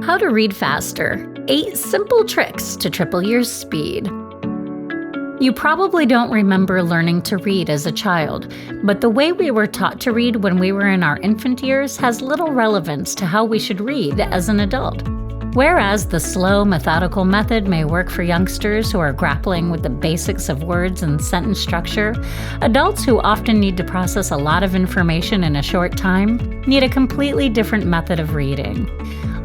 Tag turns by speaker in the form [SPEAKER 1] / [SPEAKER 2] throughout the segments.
[SPEAKER 1] How to read faster. 8 simple tricks to triple your speed. You probably don't remember learning to read as a child, but the way we were taught to read when we were in our infant years has little relevance to how we should read as an adult. Whereas the slow, methodical method may work for youngsters who are grappling with the basics of words and sentence structure, adults who often need to process a lot of information in a short time need a completely different method of reading.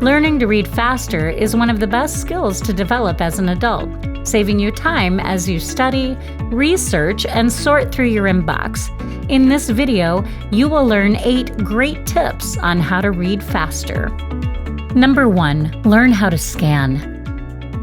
[SPEAKER 1] Learning to read faster is one of the best skills to develop as an adult, saving you time as you study, research, and sort through your inbox. In this video, you will learn 8 great tips on how to read faster. Number 1, learn how to scan.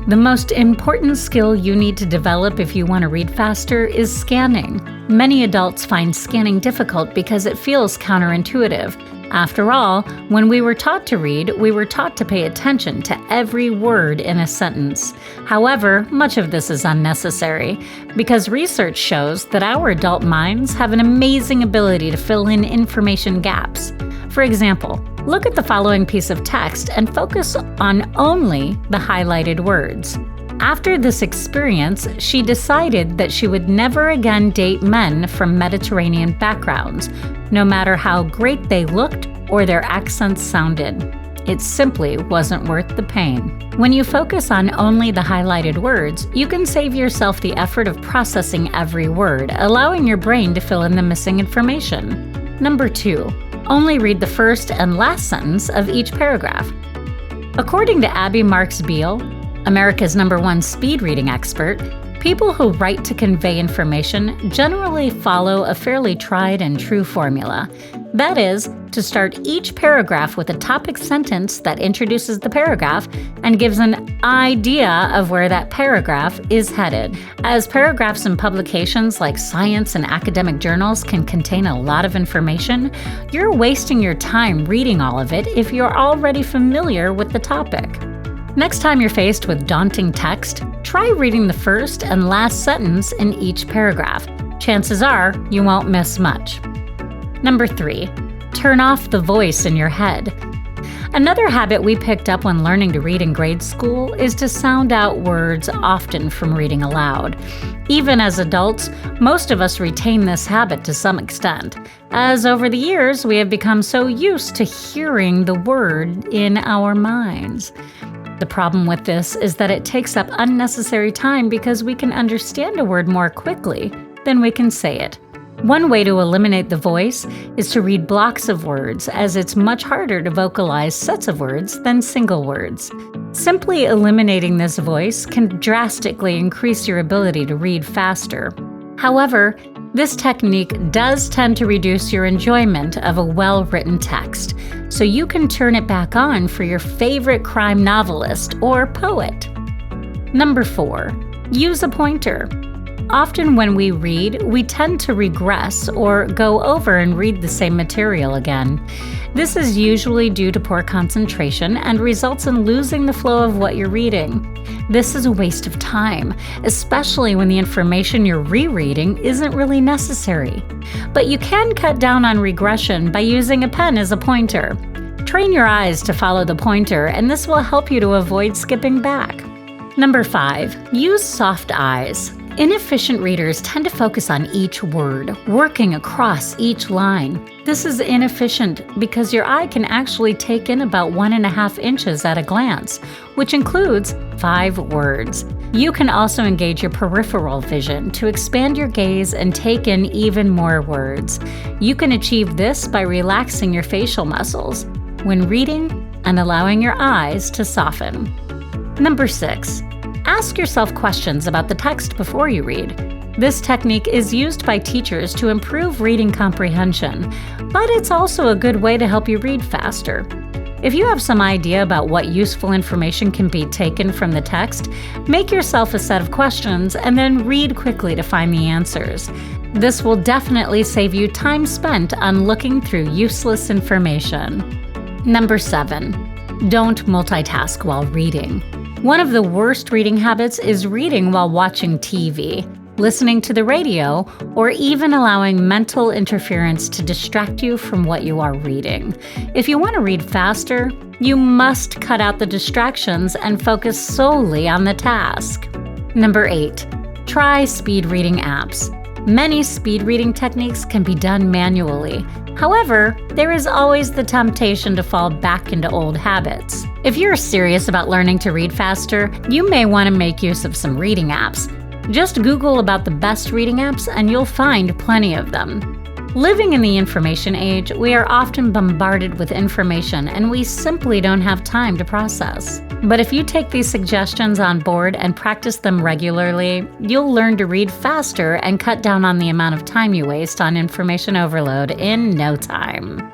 [SPEAKER 1] The most important skill you need to develop if you want to read faster is scanning. Many adults find scanning difficult because it feels counterintuitive. After all, when we were taught to read, we were taught to pay attention to every word in a sentence. However, much of this is unnecessary because research shows that our adult minds have an amazing ability to fill in information gaps. For example, look at the following piece of text and focus on only the highlighted words. After this experience, she decided that she would never again date men from Mediterranean backgrounds, no matter how great they looked or their accents sounded. It simply wasn't worth the pain. When you focus on only the highlighted words, you can save yourself the effort of processing every word, allowing your brain to fill in the missing information. Number 2, only read the first and last sentence of each paragraph. According to Abby Marks Beal, America's #1 speed reading expert, people who write to convey information generally follow a fairly tried and true formula. That is, to start each paragraph with a topic sentence that introduces the paragraph and gives an idea of where that paragraph is headed. As paragraphs in publications like science and academic journals can contain a lot of information, you're wasting your time reading all of it if you're already familiar with the topic. Next time you're faced with daunting text, try reading the first and last sentence in each paragraph. Chances are you won't miss much. Number 3, turn off the voice in your head. Another habit we picked up when learning to read in grade school is to sound out words often from reading aloud. Even as adults, most of us retain this habit to some extent, as over the years we have become so used to hearing the word in our minds. The problem with this is that it takes up unnecessary time because we can understand a word more quickly than we can say it. One way to eliminate the voice is to read blocks of words, as it's much harder to vocalize sets of words than single words. Simply eliminating this voice can drastically increase your ability to read faster. However, this technique does tend to reduce your enjoyment of a well-written text, so you can turn it back on for your favorite crime novelist or poet. Number 4, use a pointer. Often when we read, we tend to regress or go over and read the same material again. This is usually due to poor concentration and results in losing the flow of what you're reading. This is a waste of time, especially when the information you're rereading isn't really necessary. But you can cut down on regression by using a pen as a pointer. Train your eyes to follow the pointer, and this will help you to avoid skipping back. Number 5, use soft eyes. Inefficient readers tend to focus on each word, working across each line. This is inefficient because your eye can actually take in about 1.5 inches at a glance, which includes 5 words. You can also engage your peripheral vision to expand your gaze and take in even more words. You can achieve this by relaxing your facial muscles when reading and allowing your eyes to soften. Number 6, ask yourself questions about the text before you read. This technique is used by teachers to improve reading comprehension, but it's also a good way to help you read faster. If you have some idea about what useful information can be taken from the text, make yourself a set of questions and then read quickly to find the answers. This will definitely save you time spent on looking through useless information. Number 7, don't multitask while reading. One of the worst reading habits is reading while watching TV. listening to the radio, or even allowing mental interference to distract you from what you are reading. If you want to read faster, you must cut out the distractions and focus solely on the task. Number 8. Try speed reading apps. Many speed reading techniques can be done manually. However, there is always the temptation to fall back into old habits. If you're serious about learning to read faster, you may want to make use of some reading apps. Just Google about the best reading apps and you'll find plenty of them. Living in the information age, we are often bombarded with information and we simply don't have time to process. But if you take these suggestions on board and practice them regularly, you'll learn to read faster and cut down on the amount of time you waste on information overload in no time.